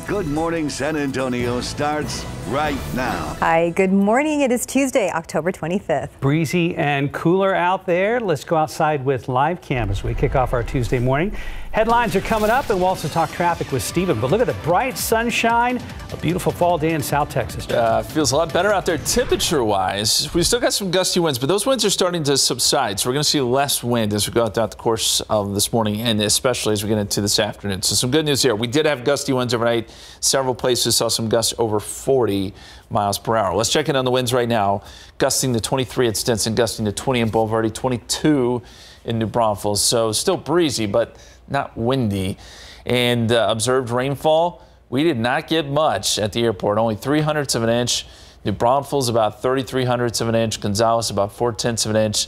Good Morning San Antonio starts right now. Hi, good morning. It is Tuesday, October 25th. Breezy and cooler out there. Let's go outside with live cam as we kick off our Tuesday morning. Headlines are coming up, and we'll also talk traffic with Steven. But look at the bright sunshine, a beautiful fall day in South Texas. Feels a lot better out there temperature-wise. We still got some gusty winds, but those winds are starting to subside. So we're going to see less wind as we go throughout the course of this morning, and especially as we get into this afternoon. So some good news here. We did have gusty winds overnight. Several places saw some gusts over 40 miles per hour. Let's check in on the winds right now. Gusting to 23 at Stinson, gusting to 20 in Boulevardy, 22 in New Braunfels. So still breezy, but not windy. And observed rainfall, we did not get much at the airport, only 0.03 of an inch. New Braunfels about 0.33 of an inch. Gonzales about 0.4 of an inch.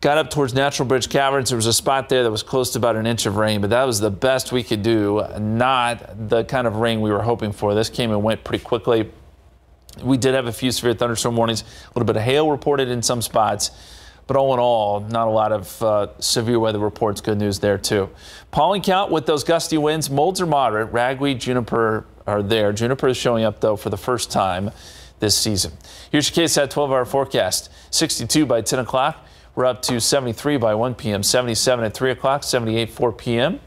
Got up towards Natural Bridge Caverns. There was a spot there that was close to about an inch of rain, but that was the best we could do. Not the kind of rain we were hoping for. This came and went pretty quickly. We did have a few severe thunderstorm warnings, a little bit of hail reported in some spots. But all in all, not a lot of severe weather reports. Good news there, too. Pollen count with those gusty winds. Molds are moderate. Ragweed, juniper are there. Juniper is showing up, though, for the first time this season. Here's your KSAT 12-hour forecast. 62 by 10 o'clock. We're up to 73 by 1 p.m., 77 at 3 o'clock, 78 4 p.m.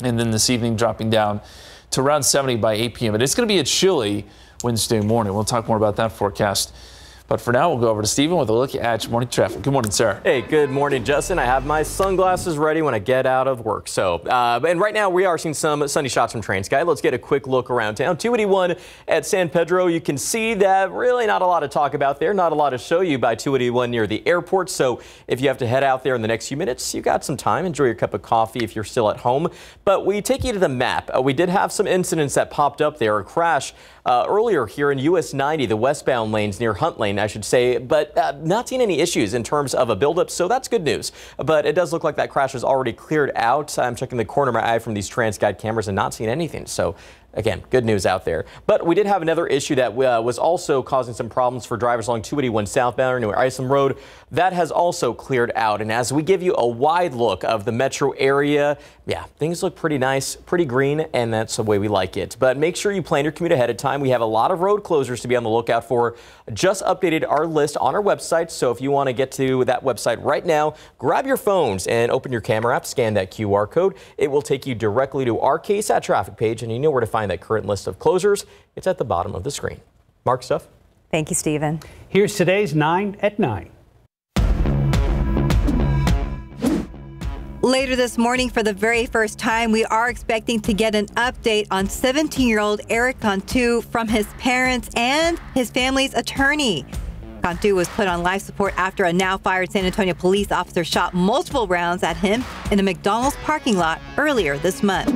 And then this evening dropping down to around 70 by 8 p.m. And it's going to be a chilly Wednesday morning. We'll talk more about that forecast. But for now, we'll go over to Steven with a look at morning traffic. Good morning, sir. Hey, good morning, Justin. I have my sunglasses ready when I get out of work. And right now we are seeing some sunny shots from TrainSky. Let's get a quick look around town. 281 at San Pedro. You can see that really not a lot to talk about there. Not a lot to show you by 281 near the airport. So if you have to head out there in the next few minutes, you got some time. Enjoy your cup of coffee if you're still at home. But we take you to the map. We did have some incidents that popped up there. A crash earlier here in US 90, the westbound lanes near Hunt Lane, I should say, but not seeing any issues in terms of a buildup, so that's good news. But it does look like that crash is already cleared out. I'm checking the corner of my eye from these TransGuide cameras and not seeing anything. So again, good news out there. But we did have another issue that was also causing some problems for drivers along 281 southbound near Isom Road. That has also cleared out. And as we give you a wide look of the metro area, yeah, things look pretty nice, pretty green, and that's the way we like it. But make sure you plan your commute ahead of time. We have a lot of road closures to be on the lookout for. Just updated our list on our website. So if you want to get to that website right now, grab your phones and open your camera app, scan that QR code. It will take you directly to our KSAT traffic page, and you know where to find that current list of closures. It's at the bottom of the screen. Mark, stuff. Thank you, Stephen. Here's today's 9 at 9. Later this morning, for the very first time, we are expecting to get an update on 17-year-old Eric Cantu from his parents and his family's attorney. Cantu was put on life support after a now-fired San Antonio police officer shot multiple rounds at him in a McDonald's parking lot earlier this month.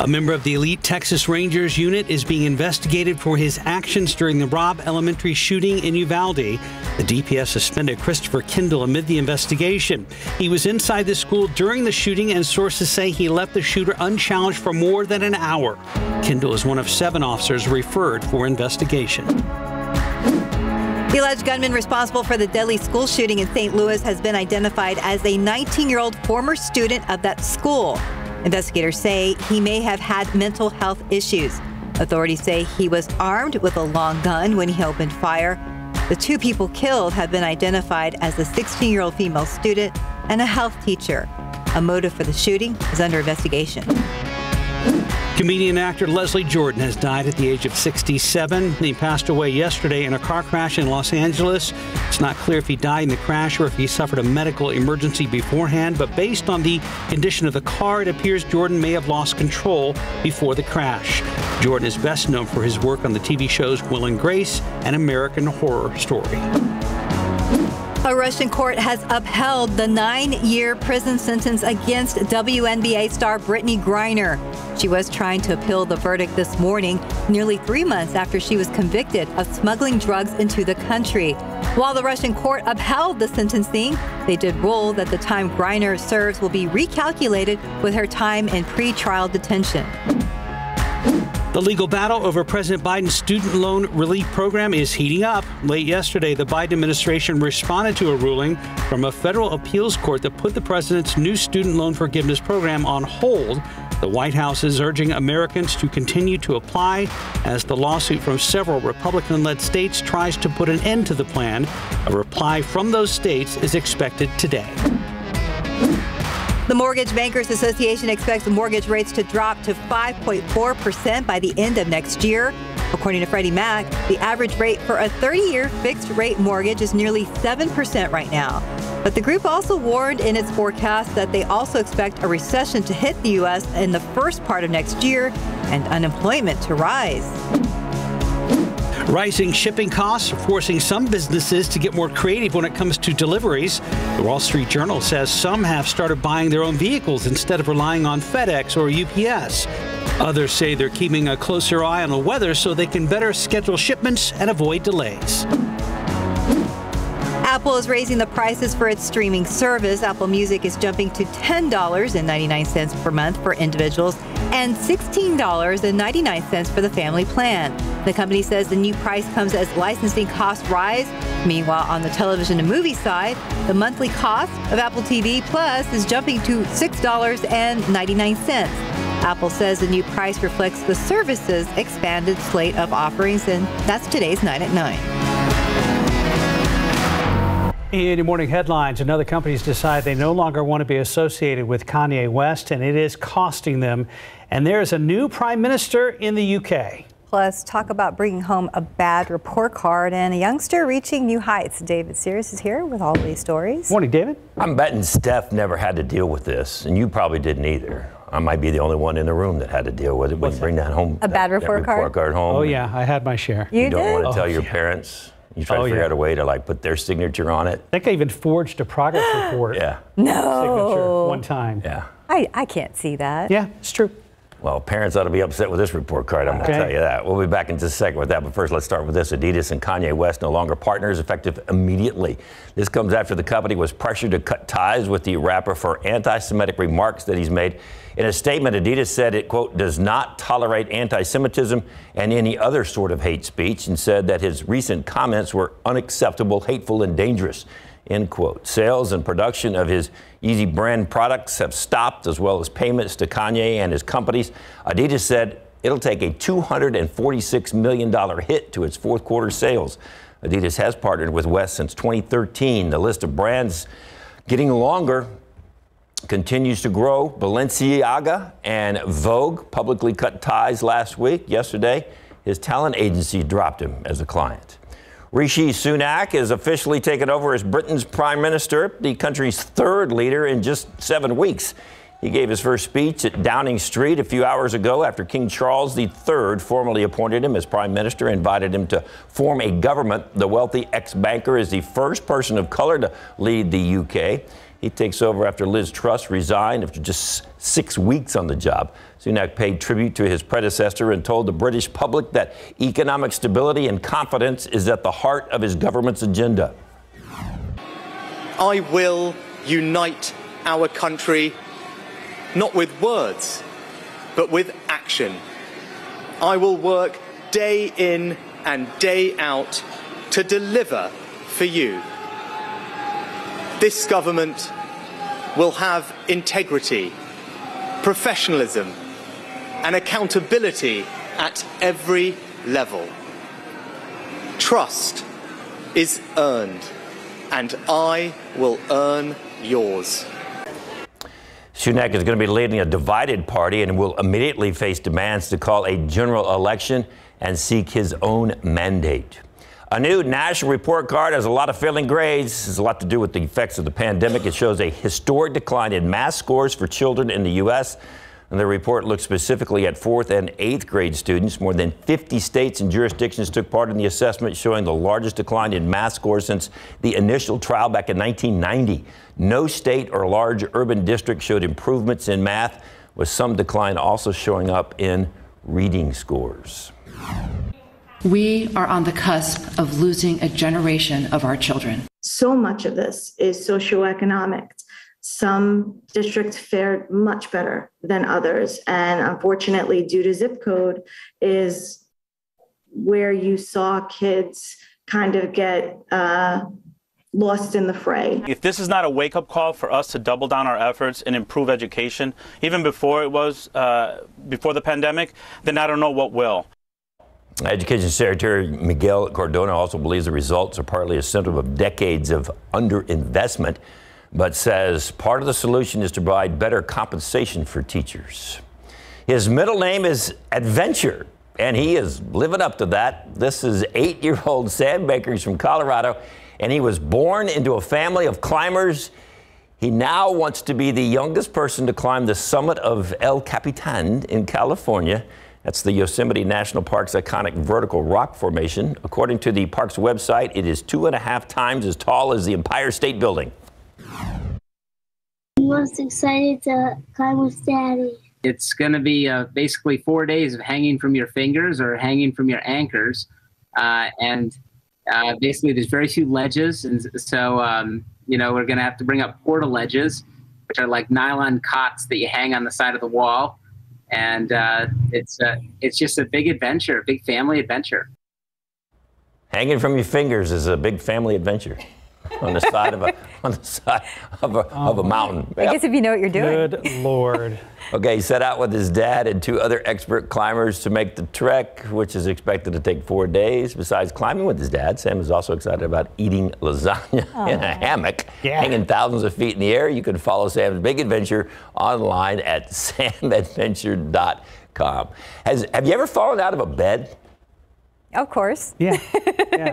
A member of the elite Texas Rangers unit is being investigated for his actions during the Robb Elementary shooting in Uvalde. The DPS suspended Christopher Kendall amid the investigation. He was inside the school during the shooting, and sources say he left the shooter unchallenged for more than an hour. Kendall is one of 7 officers referred for investigation. The alleged gunman responsible for the deadly school shooting in St. Louis has been identified as a 19-year-old former student of that school. Investigators say he may have had mental health issues. Authorities say he was armed with a long gun when he opened fire. The 2 people killed have been identified as a 16-year-old female student and a health teacher. A motive for the shooting is under investigation. Comedian actor Leslie Jordan has died at the age of 67. He passed away yesterday in a car crash in Los Angeles. It's not clear if he died in the crash or if he suffered a medical emergency beforehand, but based on the condition of the car, it appears Jordan may have lost control before the crash. Jordan is best known for his work on the TV shows Will and Grace and American Horror Story. A Russian court has upheld the 9-year prison sentence against WNBA star Brittany Griner. She was trying to appeal the verdict this morning, nearly 3 months after she was convicted of smuggling drugs into the country. While the Russian court upheld the sentencing, they did rule that the time Griner serves will be recalculated with her time in pre-trial detention. The legal battle over President Biden's student loan relief program is heating up. Late yesterday, the Biden administration responded to a ruling from a federal appeals court that put the president's new student loan forgiveness program on hold The White House is urging Americans to continue to apply as the lawsuit from several Republican-led states tries to put an end to the plan. A reply from those states is expected today. The Mortgage Bankers Association expects mortgage rates to drop to 5.4% by the end of next year. According to Freddie Mac, the average rate for a 30-year fixed-rate mortgage is nearly 7% right now. But the group also warned in its forecast that they also expect a recession to hit the U.S. in the first part of next year and unemployment to rise. Rising shipping costs are forcing some businesses to get more creative when it comes to deliveries. The Wall Street Journal says some have started buying their own vehicles instead of relying on FedEx or UPS. Others say they're keeping a closer eye on the weather so they can better schedule shipments and avoid delays. Apple is raising the prices for its streaming service. Apple Music is jumping to $10.99 per month for individuals and $16.99 for the family plan. The company says the new price comes as licensing costs rise. Meanwhile, on the television and movie side, the monthly cost of Apple TV Plus is jumping to $6.99. Apple says the new price reflects the service's expanded slate of offerings, and that's today's 9 at 9. In your morning headlines, another company's decided they no longer want to be associated with Kanye West, and it is costing them. And there is a new prime minister in the UK. Plus, talk about bringing home a bad report card and a youngster reaching new heights. David Sears is here with all these stories. Morning, David. I'm betting Steph never had to deal with this, and you probably didn't either. I might be the only one in the room that had to deal with it when you bring that home. A bad report card home. Oh, yeah, I had my share. You don't want to tell your parents. You try to figure out a way to put their signature on it. I think I even forged a progress report. Yeah. Signature one time. Yeah. I can't see that. Yeah, it's true. Well, parents ought to be upset with this report card, I'm going to tell you that. We'll be back in just a second with that, but first let's start with this. Adidas and Kanye West no longer partners, effective immediately. This comes after the company was pressured to cut ties with the rapper for anti-Semitic remarks that he's made. In a statement, Adidas said it, quote, does not tolerate anti-Semitism and any other sort of hate speech, and said that his recent comments were unacceptable, hateful, and dangerous. End quote. Sales and production of his Yeezy brand products have stopped, as well as payments to Kanye and his companies. Adidas said it'll take a $246 million hit to its fourth quarter sales. Adidas has partnered with West since 2013. The list of brands getting longer continues to grow. Balenciaga and Vogue publicly cut ties last week. Yesterday, his talent agency dropped him as a client. Rishi Sunak is officially taken over as Britain's prime minister, the country's third leader in just 7 weeks. He gave his first speech at Downing Street a few hours ago after King Charles III formally appointed him as prime minister and invited him to form a government. The wealthy ex-banker is the first person of color to lead the UK. He takes over after Liz Truss resigned after just 6 weeks on the job. Sunak paid tribute to his predecessor and told the British public that economic stability and confidence is at the heart of his government's agenda. I will unite our country, not with words, but with action. I will work day in and day out to deliver for you. This government will have integrity, professionalism, and accountability at every level. Trust is earned, and I will earn yours. Sunak is going to be leading a divided party and will immediately face demands to call a general election and seek his own mandate. A new national report card has a lot of failing grades. It has a lot to do with the effects of the pandemic. It shows a historic decline in math scores for children in the U.S. And the report looks specifically at 4th and 8th grade students. More than 50 states and jurisdictions took part in the assessment, showing the largest decline in math scores since the initial trial back in 1990. No state or large urban district showed improvements in math, with some decline also showing up in reading scores. We are on the cusp of losing a generation of our children. So much of this is socioeconomic. Some districts fared much better than others. And unfortunately, due to zip code, is where you saw kids kind of get lost in the fray. If this is not a wake-up call for us to double down our efforts and improve education, even before before the pandemic, then I don't know what will. Education Secretary Miguel Cardona also believes the results are partly a symptom of decades of underinvestment, but says part of the solution is to provide better compensation for teachers. His middle name is Adventure, and he is living up to that. This is 8-year-old Sam Baker. He's from Colorado, and he was born into a family of climbers. He now wants to be the youngest person to climb the summit of El Capitan in California. That's the Yosemite National Park's iconic vertical rock formation. According to the park's website, it is 2.5 times as tall as the Empire State Building. I'm most excited to climb with Daddy. It's going to be basically 4 days of hanging from your fingers or hanging from your anchors. Basically, there's very few ledges. And so, we're going to have to bring up portal ledges, which are like nylon cots that you hang on the side of the wall. And it's just a big adventure, a big family adventure. Hanging from your fingers is a big family adventure on the side of a mountain. I guess if you know what you're doing. Good Lord. Okay, he set out with his dad and 2 other expert climbers to make the trek, which is expected to take 4 days. Besides climbing with his dad, Sam is also excited about eating lasagna in a hammock, hanging thousands of feet in the air. You can follow Sam's big adventure online at samadventure.com. Have you ever fallen out of a bed? Of course. Yeah.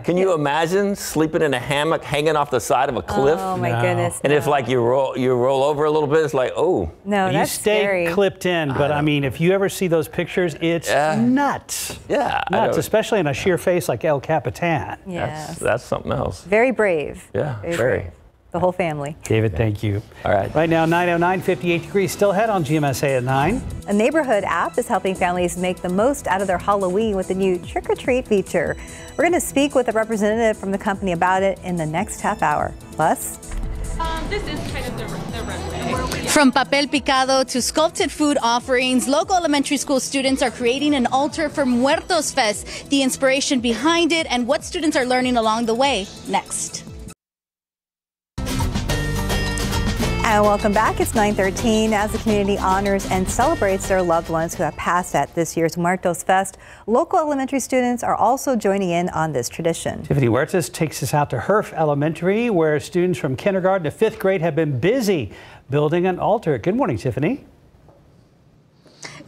Can you imagine sleeping in a hammock hanging off the side of a cliff? Oh my goodness. And if like you roll over a little bit, it's like, oh. No, that's scary. You stay clipped in, but I mean, if you ever see those pictures, it's nuts. Yeah. Nuts, especially in a sheer face like El Capitan. Yes. That's something else. Very brave. Yeah, very. Brave. The whole family. David, thank you. All right. Right now, 9:09, 58 degrees, still ahead on GMSA at 9. A neighborhood app is helping families make the most out of their Halloween with the new Trick or Treat feature. We're going to speak with a representative from the company about it in the next half hour. Plus, this is kind of the runway. From papel picado to sculpted food offerings, local elementary school students are creating an altar for Muertos Fest. The inspiration behind it and what students are learning along the way. Next. And welcome back. It's 9:13. As the community honors and celebrates their loved ones who have passed at this year's Muertos Fest, local elementary students are also joining in on this tradition. Tiffany Huertas takes us out to Herf Elementary, where students from kindergarten to 5th grade have been busy building an altar. Good morning, Tiffany.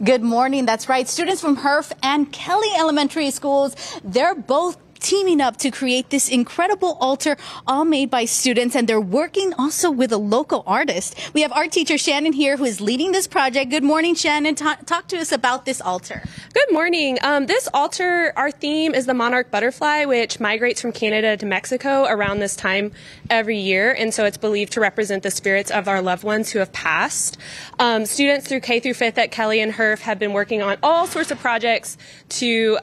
Good morning. That's right. Students from Herf and Kelly Elementary Schools, they're both teaming up to create this incredible altar, all made by students, and they're working also with a local artist. We have art teacher Shannon here, who is leading this project. Good morning, Shannon. Talk to us about this altar. Good morning. This altar, our theme is the monarch butterfly, which migrates from Canada to Mexico around this time every year, and so it's believed to represent the spirits of our loved ones who have passed. Students through K through 5th at Kelly and Herf have been working on all sorts of projects to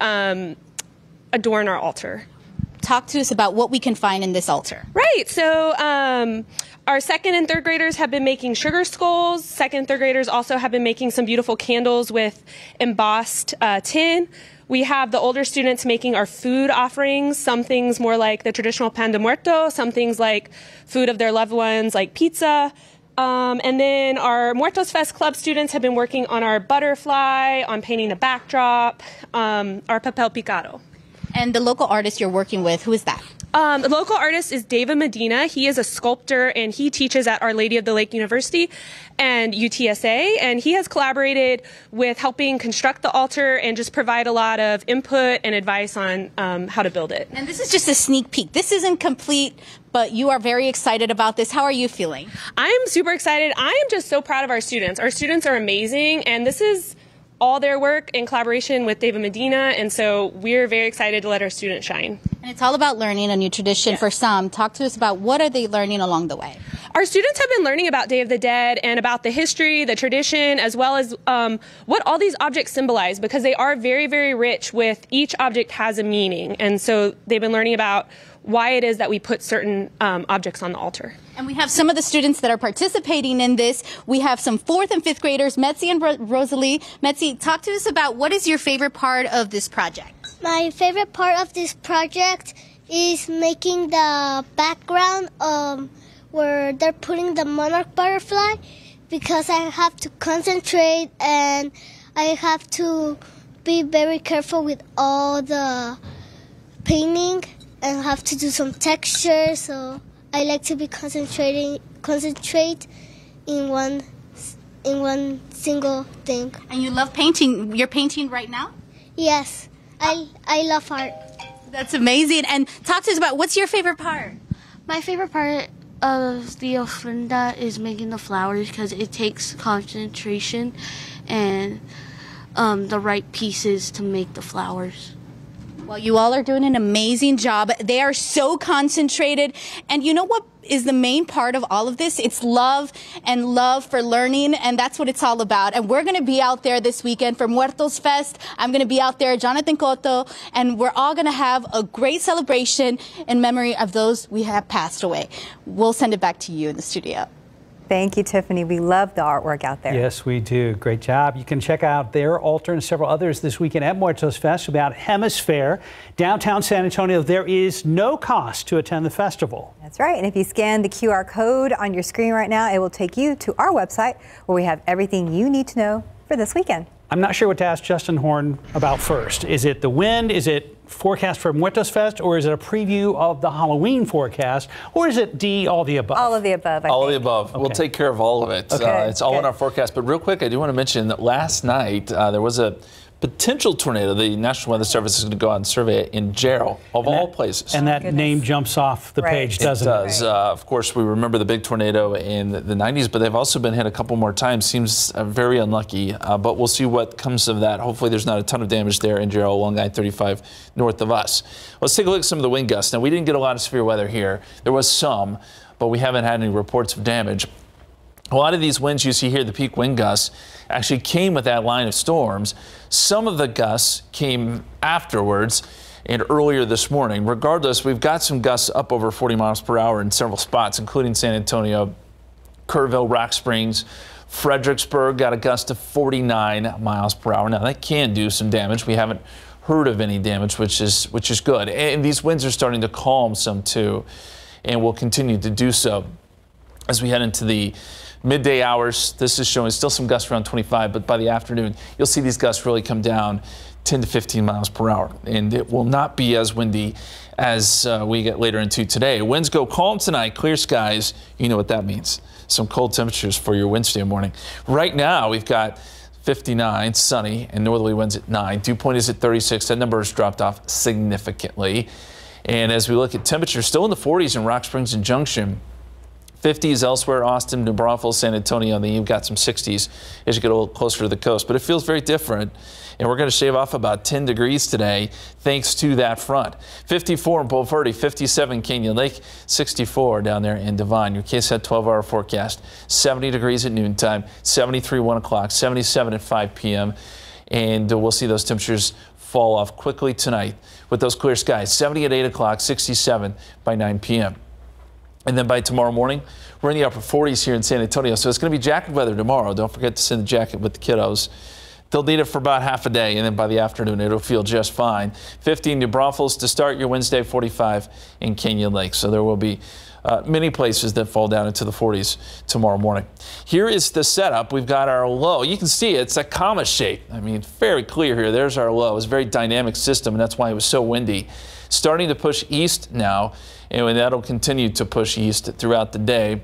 adorn our altar. Talk to us about what we can find in this altar. Right. So our 2nd and 3rd graders have been making sugar skulls. 2nd and 3rd graders also have been making some beautiful candles with embossed tin. We have the older students making our food offerings, some things more like the traditional pan de muerto, some things like food of their loved ones like pizza. And then our Muertos Fest Club students have been working on our butterfly, on painting the backdrop, our papel picado. And the local artist you're working with, who is that? The local artist is David Medina. He is a sculptor and he teaches at Our Lady of the Lake University and UTSA. And he has collaborated with helping construct the altar and just provide a lot of input and advice on how to build it. And this is just a sneak peek. This isn't complete, but you are very excited about this. How are you feeling? I'm super excited. I am just so proud of our students. Our students are amazing, and this is all their work in collaboration with David Medina, and so we're very excited to let our students shine. And it's all about learning a new tradition for some. Talk to us about what are they learning along the way? Our students have been learning about Day of the Dead and about the history, the tradition, as well as what all these objects symbolize, because they are very, very rich with each object has a meaning. And so they've been learning about why it is that we put certain objects on the altar. And we have some of the students that are participating in this. We have some 4th and 5th graders, Metzi and Rosalie. Metzi, talk to us about what is your favorite part of this project? My favorite part of this project is making the background where they're putting the monarch butterfly, because I have to concentrate and I have to be very careful with all the painting and have to do some texture. So I like to be concentrate in one single thing. And you love painting. You're painting right now? Yes, I love art. That's amazing. And talk to us about, what's your favorite part? My favorite part of the ofrenda is making the flowers, because it takes concentration and the right pieces to make the flowers. Well, you all are doing an amazing job. They are so concentrated. And you know what is the main part of all of this? It's love and love for learning. And that's what it's all about. And we're going to be out there this weekend for Muertos Fest. I'm going to be out there, Jonathan Cotto, and we're all going to have a great celebration in memory of those we have passed away. We'll send it back to you in the studio. Thank you, Tiffany. We love the artwork out there. Yes, we do. Great job. You can check out their altar and several others this weekend at Muertos Fest about Hemisphere. Downtown San Antonio, there is no cost to attend the festival. That's right. And if you scan the QR code on your screen right now, it will take you to our website where we have everything you need to know for this weekend. I'm not sure what to ask Justin Horn about first. Is it the wind? Is it forecast for Muertos Fest? Or is it a preview of the Halloween forecast? Or is it D, all the above? All of the above, I All think. of the above. Okay. We'll take care of all of it. Okay, it's all good. in our forecast. But real quick, I do want to mention that last night there was a potential tornado. The National Weather Service is going to go out and survey it in Jarrell, of all places. And that name jumps off the page, doesn't it? It does. Of course, we remember the big tornado in the 90s, but they've also been hit a couple more times. Seems very unlucky, but we'll see what comes of that. Hopefully there's not a ton of damage there in Jarrell along I-35 north of us. Let's take a look at some of the wind gusts. Now, we didn't get a lot of severe weather here. There was some, but we haven't had any reports of damage. A lot of these winds you see here, the peak wind gusts, actually came with that line of storms. Some of the gusts came afterwards and earlier this morning. Regardless, we've got some gusts up over 40 miles per hour in several spots, including San Antonio, Kerrville, Rock Springs, Fredericksburg got a gust of 49 miles per hour. Now, that can do some damage. We haven't heard of any damage, which is good. And these winds are starting to calm some too, and will continue to do so as we head into the midday hours. This is showing still some gusts around 25, but by the afternoon, you'll see these gusts really come down 10 to 15 miles per hour, and it will not be as windy as we get later into today. Winds go calm tonight, clear skies. You know what that means. Some cold temperatures for your Wednesday morning. Right now, we've got 59, sunny, and northerly winds at 9. Dew point is at 36. That number has dropped off significantly. And as we look at temperatures, still in the 40s in Rock Springs and Junction. 50s elsewhere, Austin, New Braunfels, San Antonio, and then you've got some 60s as you get a little closer to the coast. But it feels very different, and we're going to shave off about 10 degrees today thanks to that front. 54 in Bulverde, 57 Canyon Lake, 64 down there in Devine. Your KSAT 12-hour forecast, 70 degrees at noontime, 73 1 o'clock, 77 at 5 p.m., and we'll see those temperatures fall off quickly tonight with those clear skies. 70 at 8 o'clock, 67 by 9 p.m. And then by tomorrow morning, we're in the upper 40s here in San Antonio. So it's going to be jacket weather tomorrow. Don't forget to send the jacket with the kiddos. They'll need it for about half a day, and then by the afternoon, it'll feel just fine. 50 in New Braunfels to start your Wednesday, 45 in Canyon Lake. So there will be many places that fall down into the 40s tomorrow morning. Here is the setup. We've got our low. You can see it's a comma shape. I mean, very clear here. There's our low. It's a very dynamic system, and that's why it was so windy. Starting to push east now, and that'll continue to push east throughout the day,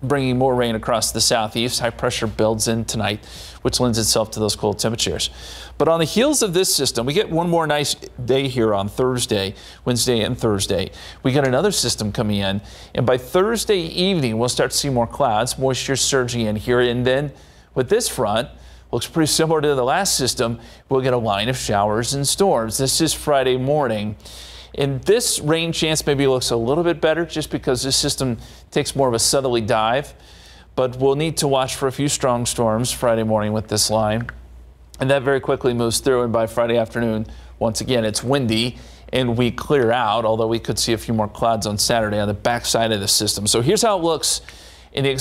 bringing more rain across the southeast. High pressure builds in tonight, which lends itself to those cold temperatures. But on the heels of this system, we get one more nice day here on Thursday, Wednesday and Thursday. We got another system coming in, and by Thursday evening, we'll start to see more clouds, moisture surging in here, and then with this front, looks pretty similar to the last system, we'll get a line of showers and storms. This is Friday morning. And this rain chance maybe looks a little bit better just because this system takes more of a southerly dive. But we'll need to watch for a few strong storms Friday morning with this line. And that very quickly moves through. And by Friday afternoon, once again, it's windy and we clear out, although we could see a few more clouds on Saturday on the backside of the system. So here's how it looks in the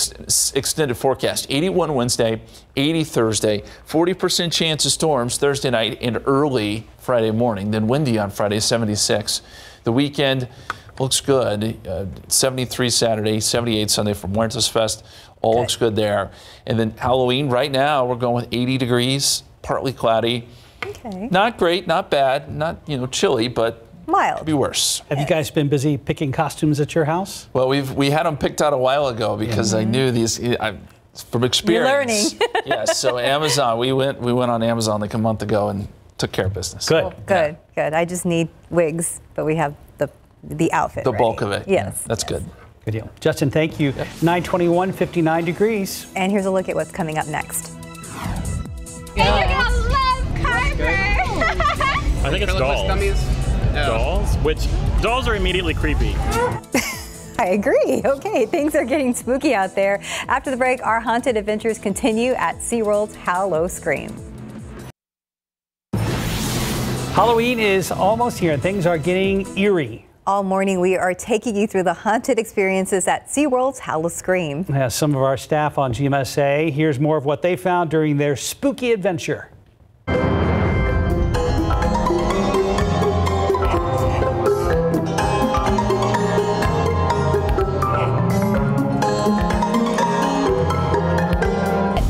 extended forecast. 81 Wednesday, 80 Thursday, 40% chance of storms Thursday night and early Friday morning. Then windy on Friday, 76. The weekend looks good. 73 Saturday, 78 Sunday from Wenceslas. All looks good there. And then Halloween, right now, we're going with 80 degrees, partly cloudy. Okay. Not great, not bad, not, chilly, but mild. Could be worse. Have you guys been busy picking costumes at your house? Well, we had them picked out a while ago because I knew these from experience. You're learning. Yes. So Amazon, we went on Amazon like a month ago and took care of business. Good. Good. I just need wigs, but we have the outfit. The ready. bulk of it. Yes. That's good. Good deal. Justin, thank you. 921, 59 degrees. And here's a look at what's coming up next. And you're gonna love Carver. I think it's dolls. Dolls? Which dolls are immediately creepy. I agree. Okay, things are getting spooky out there. After the break, our haunted adventures continue at SeaWorld's Hallow Scream. Halloween is almost here and things are getting eerie. All morning, we are taking you through the haunted experiences at SeaWorld's Hallow Scream. Some of our staff on GMSA. Here's more of what they found during their spooky adventure.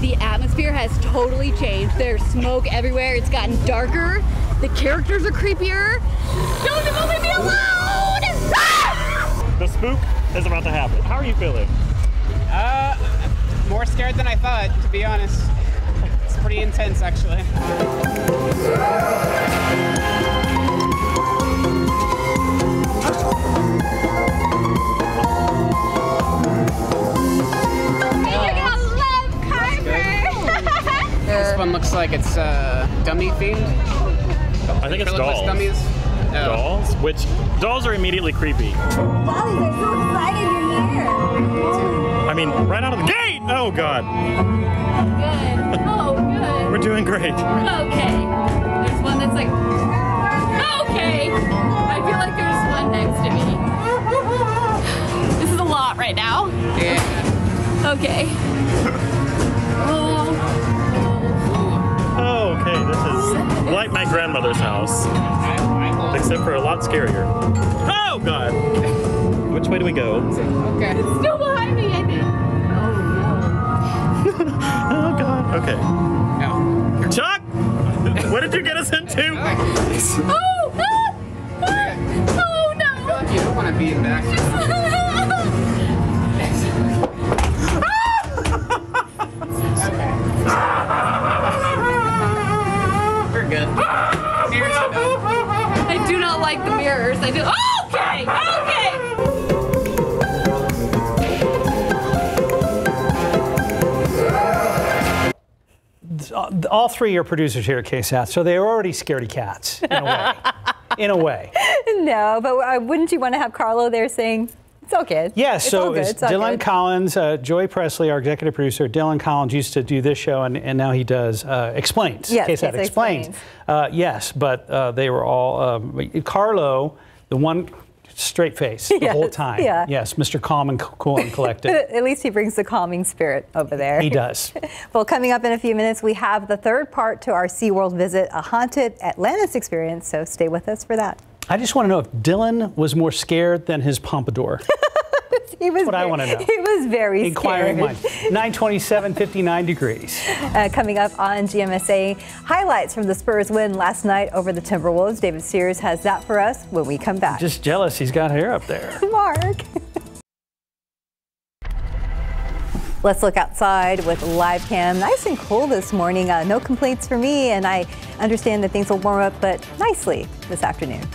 The atmosphere has totally changed. There's smoke everywhere. It's gotten darker. The characters are creepier. Don't leave me alone! The spook is about to happen. How are you feeling? More scared than I thought, to be honest. It's pretty intense, actually. This one looks like it's dummy themed. I think it's dolls. Dummies. Dolls? Which dolls are immediately creepy. Wow, they're so excited you're here. I mean, right out of the gate! Oh, God. Good. Oh, good. We're doing great. Okay. There's one that's like, okay. I feel like there's one next to me. This is a lot right now. Yeah. Okay. Oh, okay. This is like my grandmother's house. Except for a lot scarier. Oh, God. Which way do we go? Okay. It's still behind me, I think. Oh, God. Okay. No. Chuck! What did you get us into? Oh! Oh, no! I feel like you don't want to be in back. We're good. I do not like the mirrors. I do. Oh, okay! Okay! All three are producers here at KSAT, so they are already scaredy cats, in a way. In a way. No, but wouldn't you want to have Carlo there saying, it's all good? Yeah, it's so all good. it's Dylan good. Collins, Joy Presley, our executive producer. Dylan Collins used to do this show, and now he does Explains. Yes, KSAT Explains. Yes, but they were all, Carlo, the one straight face the whole time. Yeah. Yes, Mr. Calm and Cool and Collected. At least he brings the calming spirit over there. He does. Well, coming up in a few minutes, we have the third part to our SeaWorld visit, a haunted Atlantis experience, so stay with us for that. I just want to know if Dylan was more scared than his pompadour. He was That's what I want to know. He was very Inquiring scared. mind. 927, 59 degrees. Coming up on GMSA, highlights from the Spurs win last night over the Timberwolves. David Sears has that for us when we come back. Just jealous he's got hair up there. Mark. Let's look outside with live cam. Nice and cool this morning. No complaints for me, and I understand that things will warm up, but nicely this afternoon.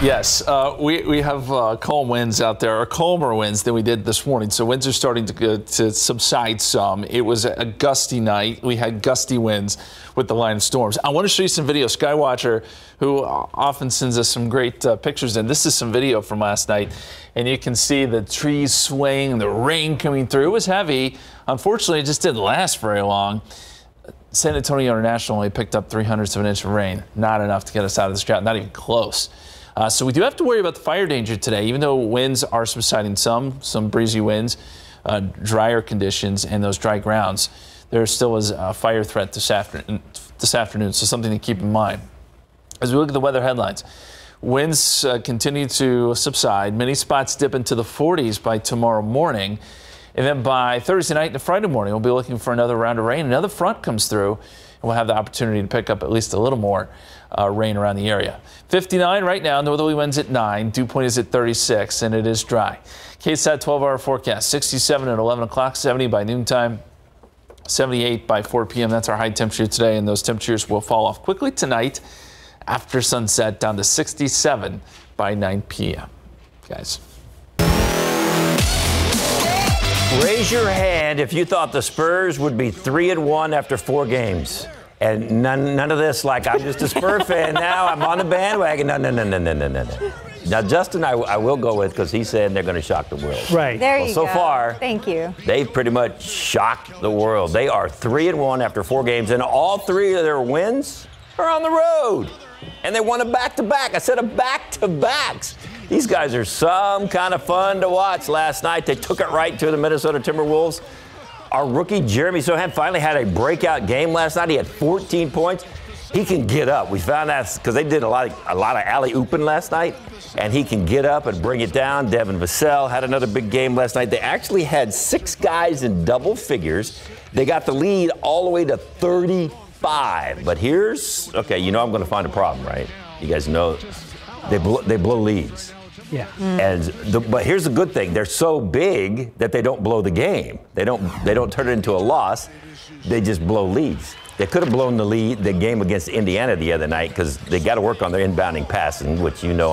Yes, we have calm winds out there, or calmer winds than we did this morning. So winds are starting to subside some. It was a gusty night. We had gusty winds with the line of storms. I want to show you some video. Skywatcher, who often sends us some great pictures, and this is some video from last night. And you can see the trees swaying, the rain coming through. It was heavy. Unfortunately, it just didn't last very long. San Antonio International only picked up 0.03 of an inch of rain. Not enough to get us out of this drought, not even close. So we do have to worry about the fire danger today, even though winds are subsiding some breezy winds. drier conditions and those dry grounds, there still is a fire threat this afternoon, so something to keep in mind. As we look at the weather headlines, winds continue to subside. Many spots dip into the 40s by tomorrow morning. And then by Thursday night and Friday morning, we'll be looking for another round of rain. Another front comes through, and we'll have the opportunity to pick up at least a little more rain around the area. 59 right now, northerly winds at 9, dew point is at 36, and it is dry. KSAT 12-hour forecast, 67 at 11 o'clock, 70 by noontime, 78 by 4 p.m. That's our high temperature today, and those temperatures will fall off quickly tonight after sunset, down to 67 by 9 p.m. Guys. Raise your hand if you thought the Spurs would be 3-1 after 4 games. And none of this, like, I'm just a Spurs fan now, I'm on the bandwagon. No. Now, Justin, I will go with, because he said they're going to shock the world. Right. There you go. So far, thank you. They've pretty much shocked the world. They are 3-1 after 4 games, and all 3 of their wins are on the road. And they won a back-to-back. I said a back-to-backs. These guys are some kind of fun to watch. Last night, they took it right to the Minnesota Timberwolves. Our rookie, Jeremy Sohan, finally had a breakout game last night. He had 14 points. He can get up. We found that because they did a lot of alley-ooping last night, and he can get up and bring it down. Devin Vassell had another big game last night. They actually had 6 guys in double figures. They got the lead all the way to 35. But here's, okay, you know I'm going to find a problem, right? You guys know they blow leads. Yeah. But here's the good thing. They're so big that they don't blow the game. They don't turn it into a loss. They just blow leads. They could have blown the game against Indiana the other night because they got to work on their inbounding passing, which you know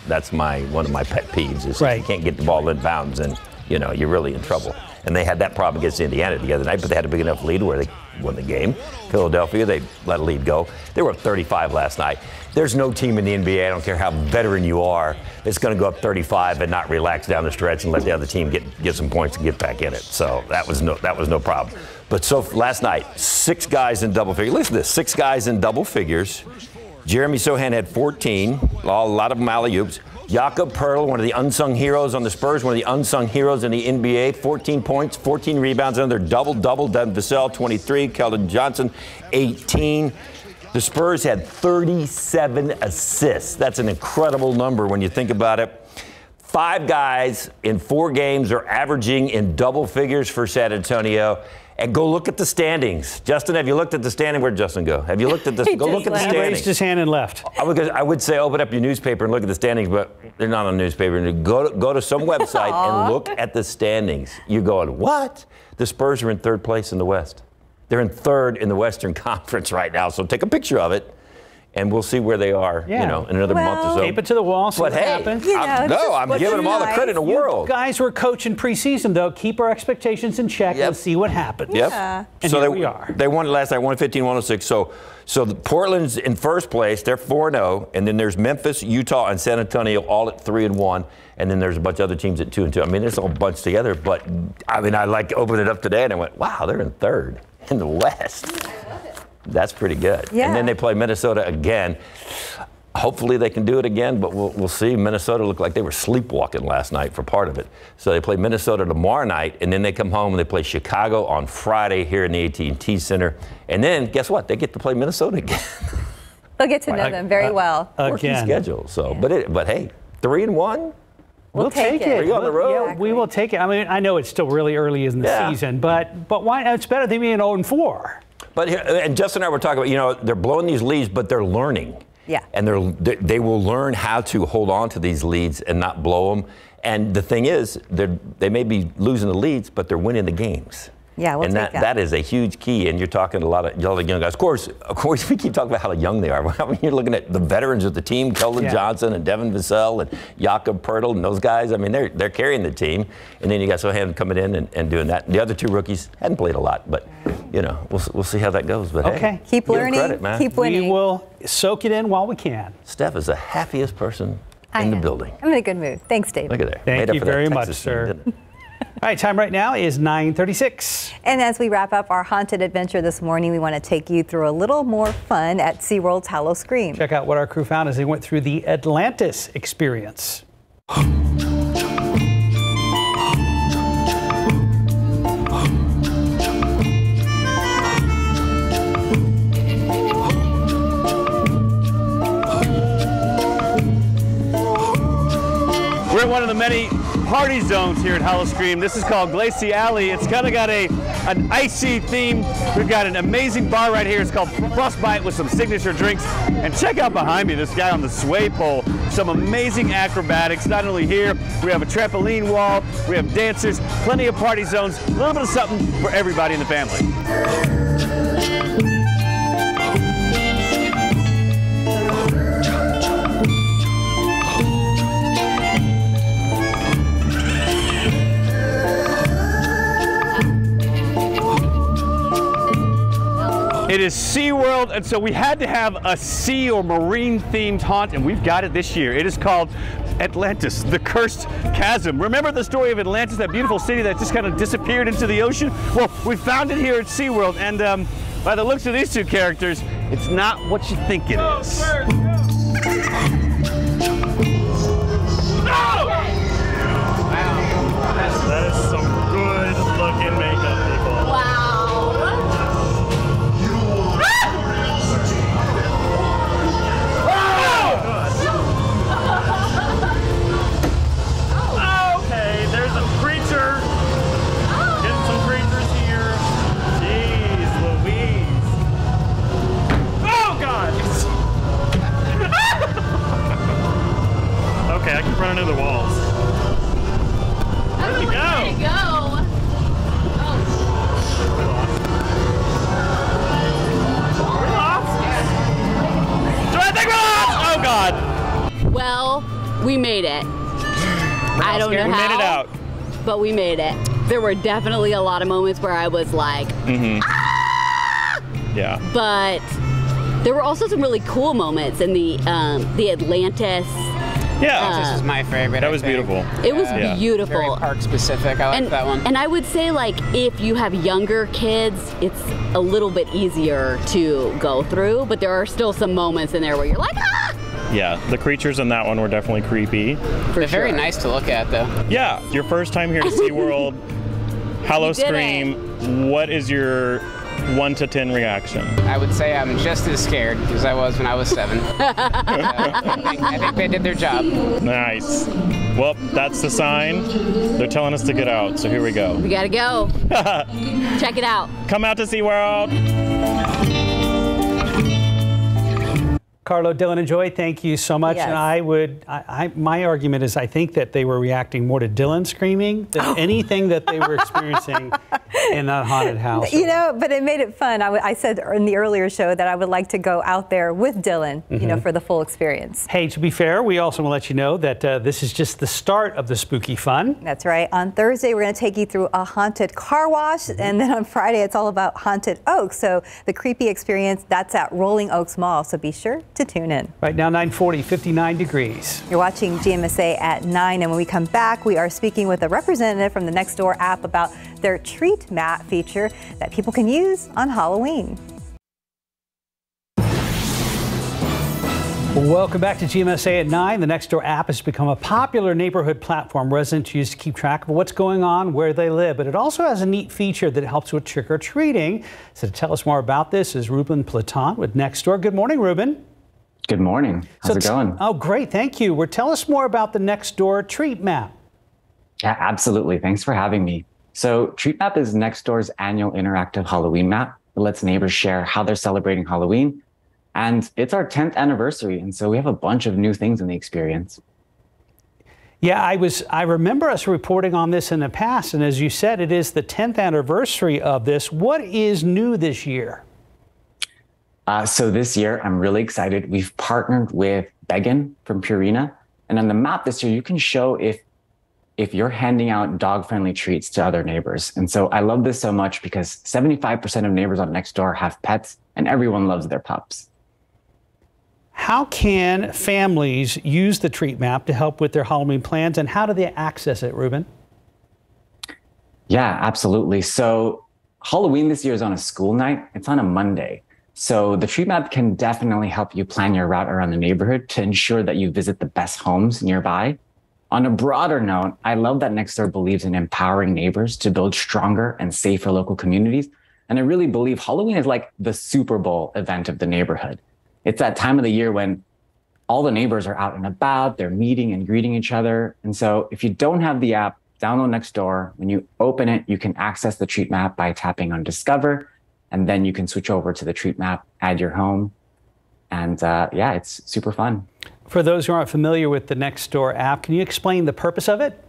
that's one of my pet peeves is right. You can't get the ball inbounds and you're really in trouble. And they had that problem against Indiana the other night, but they had a big enough lead where they won the game. Philadelphia, they let a lead go. They were up 35 last night. There's no team in the NBA, I don't care how veteran you are, that's going to go up 35 and not relax down the stretch and let the other team get some points and get back in it. So that was no problem. But so last night, 6 guys in double figures. Listen to this, 6 guys in double figures. Jeremy Sohan had 14, a lot of them alley-oops. Jakob Poeltl, one of the unsung heroes on the Spurs, one of the unsung heroes in the NBA, 14 points, 14 rebounds, another double-double. Devin Vassell, 23. Keldon Johnson, 18. The Spurs had 37 assists. That's an incredible number when you think about it. 5 guys in 4 games are averaging in double figures for San Antonio. And go look at the standings. Justin, have you looked at the standing? Where'd Justin go? Have you looked at this? Go look at the standings. He raised his hand and left. I would say open up your newspaper and look at the standings, but they're not on the newspaper. Go to some website and look at the standings. You're going, what? The Spurs are in 3rd place in the West. They're in 3rd in the Western Conference right now. So take a picture of it. And we'll see where they are, in another month or so. Tape it to the wall, see what happens. I'm giving them all the credit in the world. Guys were coaching preseason, though. Keep our expectations in check. Let's see what happens. Yep. And so here we are. They won last night, 115-106. So Portland's in 1st place. They're 4-0. And then there's Memphis, Utah, and San Antonio all at 3-1. And then there's a bunch of other teams at 2-2. I mean, it's all bunched together. But, I opened it up today, and I went, wow, they're in 3rd in the West. That's pretty good. Yeah. And then they play Minnesota again. Hopefully they can do it again, but we'll see. Minnesota looked like they were sleepwalking last night for part of it. So they play Minnesota tomorrow night, and then they come home and they play Chicago on Friday here in the AT&T Center. And then, guess what? They get to play Minnesota again. They'll get to know them very well. Working schedule. So, but hey, 3-1. We'll take it. 3 on the road. Yeah, we will take it. I mean, I know it's still really early in the season, but why? It's better than being 0-4. But and Justin and I were talking about, they're blowing these leads, but they're learning. Yeah. And they will learn how to hold on to these leads and not blow them. And the thing is, they may be losing the leads, but they're winning the games. Yeah, we'll take that is a huge key. And you're talking to a lot of young guys. Of course, we keep talking about how young they are. I mean, you're looking at the veterans of the team, Keldon Johnson and Devin Vassell and Jakob Poeltl and those guys. I mean, they're carrying the team. And then you got Sohan coming in and doing that. The other 2 rookies hadn't played a lot, but we'll see how that goes. But okay, keep learning, credit, man. keep winning. We will soak it in while we can. Steph is the happiest person in the building. I'm in a good mood. Thanks, Dave. Look at that. Thank you very much, sir. All right, time right now is 9:36. And as we wrap up our haunted adventure this morning, we want to take you through a little more fun at SeaWorld's Howl-O-Scream. Check out what our crew found as they went through the Atlantis experience. one of the many party zones here at Howl-O-Scream. This is called Glacier Alley. It's kind of got an icy theme. We've got an amazing bar right here. It's called Frostbite with some signature drinks. And check out behind me, this guy on the sway pole. Some amazing acrobatics. Not only here, we have a trampoline wall, we have dancers, plenty of party zones, a little bit of something for everybody in the family. It is SeaWorld, and so we had to have a sea or marine themed haunt, and we've got it this year. It is called Atlantis, the Cursed Chasm. Remember the story of Atlantis, that beautiful city that just kind of disappeared into the ocean? Well, we found it here at SeaWorld, and by the looks of these two characters, it's not what you think it is. That is some good looking makeup, people. Wow. Okay, there's a creature. Getting some creatures here. Jeez Louise. Oh, God. Okay, I keep running into the walls. Where'd you go? Where'd you go? We lost? Do I think we lost? Oh, God. Well, we made it. I don't know how. We made it out. But we made it. There were definitely a lot of moments where I was like, Yeah. but there were also some really cool moments in the Atlantis. Yeah. This was my favorite. That was beautiful. It was Yeah. beautiful. Very park specific. I like that one. And I would say, like, if you have younger kids, it's a little bit easier to go through, but there are still some moments in there where you're like, ah! Yeah, the creatures in that one were definitely creepy. They're very nice to look at, though. Yeah, your first time here to SeaWorld, Howl-O-Scream, what is your 1 to 10 reaction? I would say I'm just as scared as I was when I was 7. I think they did their job. Nice. Well, that's the sign. They're telling us to get out, so here we go. We gotta go. Check it out. Come out to SeaWorld. Carlo, Dylan, and Joy, thank you so much. Yes. And my argument is I think that they were reacting more to Dylan screaming than anything that they were experiencing in that haunted house. You know, but it made it fun. I said in the earlier show that I would like to go out there with Dylan, you know, for the full experience. Hey, to be fair, we also want to let you know that this is just the start of the spooky fun. That's right. On Thursday, we're going to take you through a haunted car wash, and then on Friday, it's all about haunted oaks. So the creepy experience, that's at Rolling Oaks Mall. So be sure to tune in. Right now, 9:40, 59 degrees. You're watching GMSA at 9, and when we come back, we are speaking with a representative from the Nextdoor app about their treat mat feature that people can use on Halloween. Welcome back to GMSA at 9. The Nextdoor app has become a popular neighborhood platform residents use to keep track of what's going on where they live. But it also has a neat feature that helps with trick-or-treating. So to tell us more about this is Ruben Platon with Nextdoor. Good morning, Ruben. Good morning. How's it going? Oh, great. Thank you. Tell us more about the Nextdoor Treat Map. Yeah, absolutely. Thanks for having me. So Treat Map is Nextdoor's annual interactive Halloween map. It lets neighbors share how they're celebrating Halloween. And it's our 10th anniversary, and so we have a bunch of new things in the experience. Yeah, I remember us reporting on this in the past, and as you said, it is the 10th anniversary of this. What is new this year? So this year, I'm really excited. We've partnered with Began from Purina, and on the map this year, you can show if you're handing out dog-friendly treats to other neighbors. And so I love this so much because 75% of neighbors on Nextdoor have pets, and everyone loves their pups. How can families use the treat map to help with their Halloween plans, and how do they access it, Ruben? Yeah, absolutely. So Halloween this year is on a school night. It's on a Monday. So the treat map can definitely help you plan your route around the neighborhood to ensure that you visit the best homes nearby. On a broader note, I love that Nextdoor believes in empowering neighbors to build stronger and safer local communities. And I really believe Halloween is like the Super Bowl event of the neighborhood. It's that time of the year when all the neighbors are out and about, they're meeting and greeting each other. And so if you don't have the app, download Nextdoor. When you open it, you can access the treat map by tapping on Discover, and then you can switch over to the treat map, add your home. And yeah, it's super fun. For those who aren't familiar with the Nextdoor app, can you explain the purpose of it?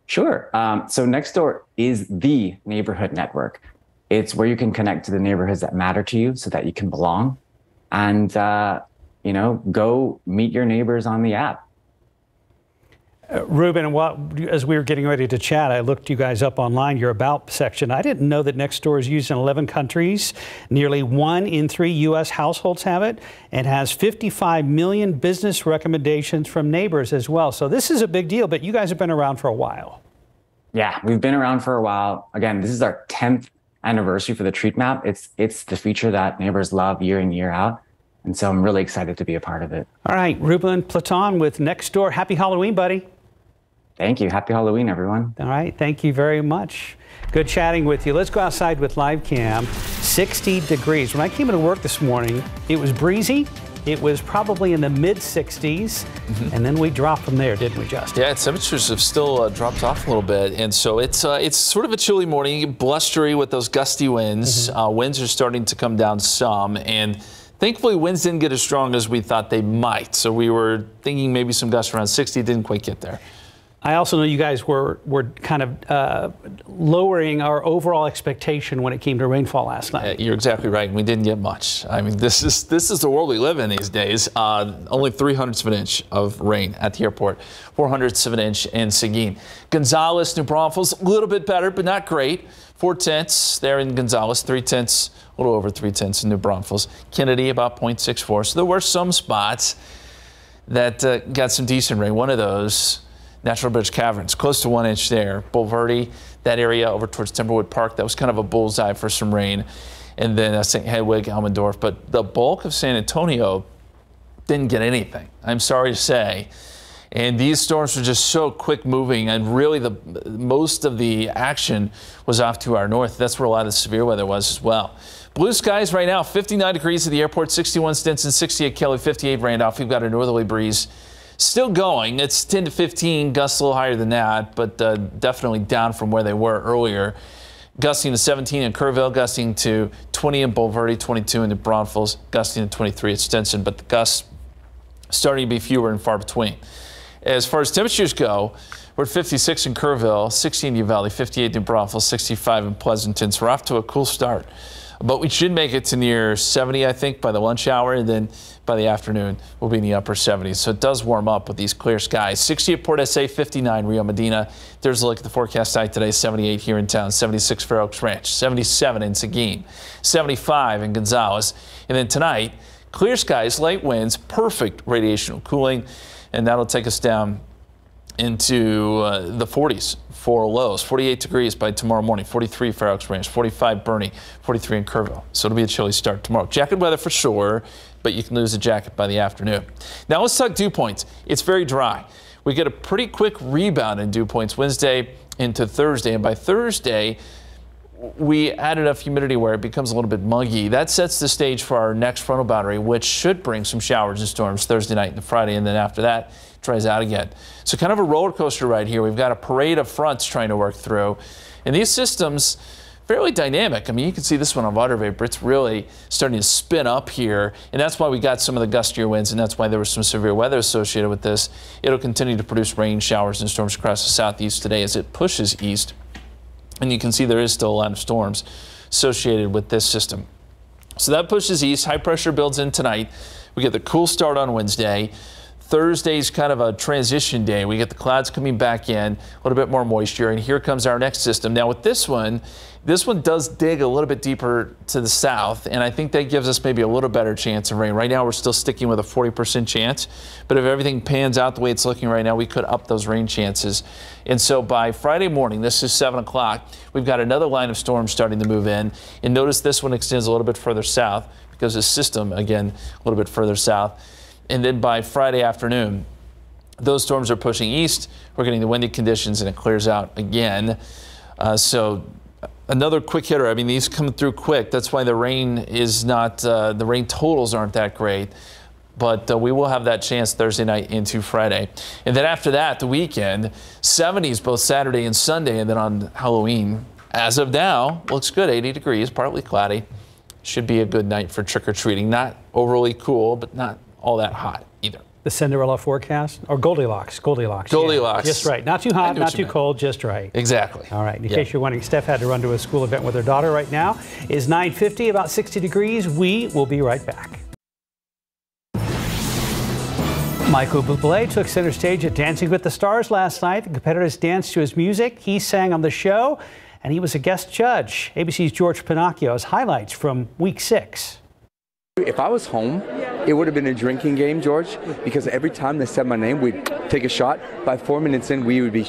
Sure. So Nextdoor is the neighborhood network. It's where you can connect to the neighborhoods that matter to you so that you can belong and, you know, go meet your neighbors on the app. Ruben, as we were getting ready to chat, I looked you guys up online, your About section. I didn't know that Nextdoor is used in 11 countries. Nearly 1 in 3 U.S. households have it, and has 55 million business recommendations from neighbors as well. So this is a big deal, but you guys have been around for a while. Yeah, we've been around for a while. Again, this is our 10th anniversary for the Treat Map. It's the feature that neighbors love year in, year out. And so I'm really excited to be a part of it. All right, Ruben Platon with Nextdoor. Happy Halloween, buddy. Thank you. Happy Halloween, everyone. All right. Thank you very much. Good chatting with you. Let's go outside with live cam. 60 degrees. When I came into work this morning, it was breezy. It was probably in the mid 60s. And then we dropped from there, didn't we, Justin? Yeah, temperatures have still dropped off a little bit. And so it's sort of a chilly morning, blustery with those gusty winds. Winds are starting to come down some. And thankfully, winds didn't get as strong as we thought they might. So we were thinking maybe some gusts around 60. Didn't quite get there. I also know you guys were kind of lowering our overall expectation when it came to rainfall last night. You're exactly right. We didn't get much. I mean, this is the world we live in these days. Only 3/100 of an inch of rain at the airport, 4/100 of an inch in Seguin. Gonzales, New Braunfels, a little bit better, but not great. 4/10 there in Gonzales, 3/10, a little over 3/10 in New Braunfels. Kennedy about 0.64. So there were some spots that got some decent rain. One of those, Natural Bridge Caverns, close to 1 inch there. Bulverde, that area over towards Timberwood Park, that was kind of a bullseye for some rain. And then St. Hedwig, Elmendorf. But the bulk of San Antonio didn't get anything, I'm sorry to say. And these storms were just so quick moving, and really most of the action was off to our north. That's where a lot of the severe weather was as well. Blue skies right now, 59 degrees at the airport, 61 Stinson, 68 Kelly, 58 Randolph. We've got a northerly breeze still going. It's 10 to 15, gusts a little higher than that, but definitely down from where they were earlier. Gusting to 17 in Kerrville, gusting to 20 in Bulverde, 22 in New Braunfels, gusting to 23 at Stinson, but the gusts starting to be fewer and far between. As far as temperatures go, we're at 56 in Kerrville, 60 in Uvalde, 58 in New Braunfels, 65 in Pleasanton. So we're off to a cool start. But we should make it to near 70, I think, by the lunch hour, and then by the afternoon, we'll be in the upper 70s. So it does warm up with these clear skies. 60 at Port SA, 59 Rio Medina. There's a look at the forecast site today, 78 here in town, 76 Fair Oaks Ranch, 77 in Seguin, 75 in Gonzales. And then tonight, clear skies, light winds, perfect radiational cooling, and that'll take us down into the 40s for lows. 48 degrees by tomorrow morning, 43 Fair Oaks Ranch, 45 Bernie, 43 in Kerrville. So it'll be a chilly start tomorrow. Jacket weather for sure, but you can lose a jacket by the afternoon. Now let's talk dew points. It's very dry. We get a pretty quick rebound in dew points Wednesday into Thursday, and by Thursday, we add enough humidity where it becomes a little bit muggy. That sets the stage for our next frontal boundary, which should bring some showers and storms Thursday night and Friday, and then after that, it dries out again. So kind of a roller coaster right here. We've got a parade of fronts trying to work through, and these systems, fairly dynamic. I mean, you can see this one on water vapor. It's really starting to spin up here, and that's why we got some of the gustier winds, and that's why there was some severe weather associated with this. It'll continue to produce rain, showers, and storms across the southeast today as it pushes east. And you can see there is still a lot of storms associated with this system. So that pushes east. High pressure builds in tonight. We get the cool start on Wednesday. Thursday's kind of a transition day. We get the clouds coming back in, a little bit more moisture, and here comes our next system. Now with this one does dig a little bit deeper to the south, and I think that gives us maybe a little better chance of rain. Right now we're still sticking with a 40% chance, but if everything pans out the way it's looking right now, we could up those rain chances. And so by Friday morning, this is 7 o'clock, we've got another line of storms starting to move in. And notice this one extends a little bit further south because the system, again, a little bit further south. And then by Friday afternoon, those storms are pushing east. We're getting the windy conditions and it clears out again. So another quick hitter. I mean, these come through quick. That's why the rain is not, the rain totals aren't that great. But we will have that chance Thursday night into Friday. And then after that, the weekend, 70s both Saturday and Sunday. And then on Halloween, as of now, looks good, 80 degrees, partly cloudy. Should be a good night for trick-or-treating. Not overly cool, but not all that hot either. The Cinderella forecast? Or Goldilocks? Goldilocks. Goldilocks. Yeah, just right. Not too hot, not too cold, just right. Exactly. All right. In case you're wondering, Steph had to run to a school event with her daughter right now. It's 9:50, about 60 degrees. We will be right back. Michael Bublé took center stage at Dancing with the Stars last night. The competitors danced to his music. He sang on the show, and he was a guest judge. ABC's George Pinocchio has highlights from week 6. If I was home, it would have been a drinking game, George, because every time they said my name, we'd take a shot. By 4 minutes in, we would be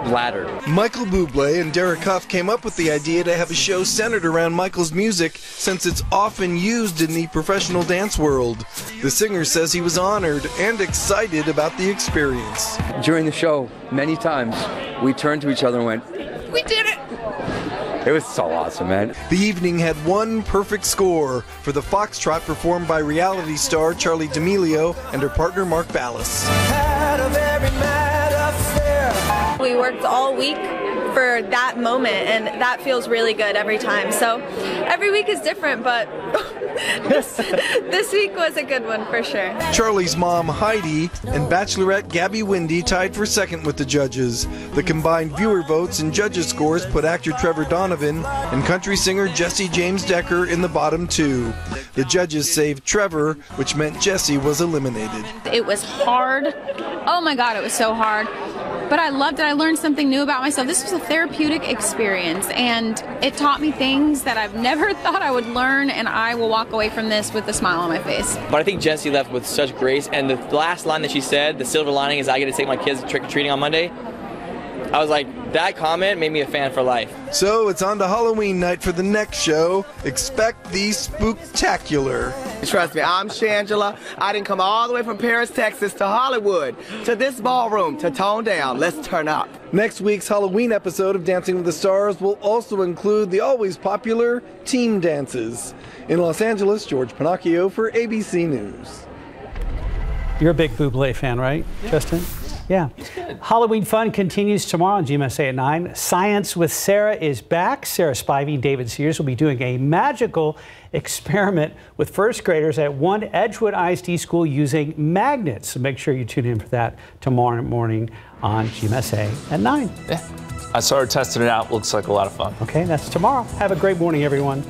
bladdered. Michael Bublé and Derek Huff came up with the idea to have a show centered around Michael's music since it's often used in the professional dance world. The singer says he was honored and excited about the experience. During the show, many times, we turned to each other and went, "We did it!" It was so awesome, man. The evening had one perfect score for the foxtrot performed by reality star Charlie D'Amelio and her partner Mark Ballas. We worked all week for that moment, and that feels really good every time. So every week is different, but this week was a good one for sure. Charlie's mom, Heidi, and Bachelorette Gabby Windy tied for second with the judges. The combined viewer votes and judges' scores put actor Trevor Donovan and country singer Jesse James Decker in the bottom 2. The judges saved Trevor, which meant Jesse was eliminated. It was hard. Oh my God, it was so hard. But I loved it. I learned something new about myself. This was a therapeutic experience, and it taught me things that I've never thought I would learn, and I will walk away from this with a smile on my face. But I think Jessie left with such grace, and the last line that she said, the silver lining is I get to take my kids trick-or-treating on Monday. I was like, that comment made me a fan for life. So it's on to Halloween night for the next show. Expect the spooktacular. Trust me, I'm Shangela. I didn't come all the way from Paris, Texas to Hollywood, to this ballroom to tone down. Let's turn up. Next week's Halloween episode of Dancing with the Stars will also include the always popular team dances. In Los Angeles, George Pinocchio for ABC News. You're a big Bublé fan, right, Justin? Yeah. Halloween fun continues tomorrow on GMSA at 9. Science with Sarah is back. Sarah Spivey and David Sears will be doing a magical experiment with first graders at one Edgewood ISD school using magnets. So make sure you tune in for that tomorrow morning on GMSA at 9. Yeah. I saw her testing it out. Looks like a lot of fun. Okay, that's tomorrow. Have a great morning, everyone.